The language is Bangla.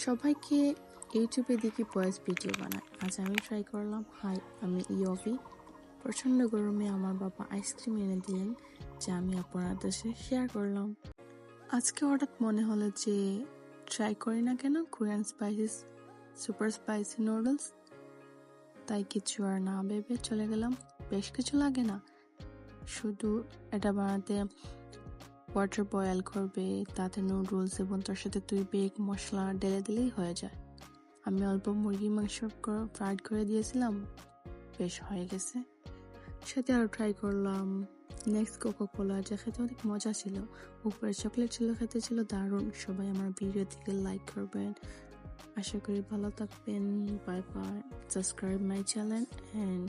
সবাইকে ইউটিউবে দেখি ভয়েস ভিডিও বানায়। আজ আমি ট্রাই করলাম। হাই, আমি ইয়ভি। প্রচণ্ড গরমে আমার বাবা আইসক্রিম এনে দিলেন, যা আমি আপনাদের সাথে শেয়ার করলাম। আজকে হঠাৎ মনে হলো যে ট্রাই করি না কেন Korean spices super spicy noodles. তাই কিছু আর না ভেবে চলে গেলাম। বেশ কিছু লাগে না, শুধু এটা বানাতে ওয়াটার বয়েল করবে, তাতে নুডলস এবং তার সাথে 2 বেগ মশলা ঢেলে দিলেই হয়ে যায়। আমি অল্প মুরগি মাংস ফ্রাইড করে দিয়েছিলাম, বেশ হয়ে গেছে। সাথে আরো ট্রাই করলাম নেক্সট কোকা-কোলা, যা খেতে অনেক মজা ছিল। উপরে চকলেট ছিল, খেতে ছিল দারুণ। সবাই আমার ভিডিও থেকে লাইক করবেন, আশা করি ভালো থাকবেন। Bye bye, subscribe my channel and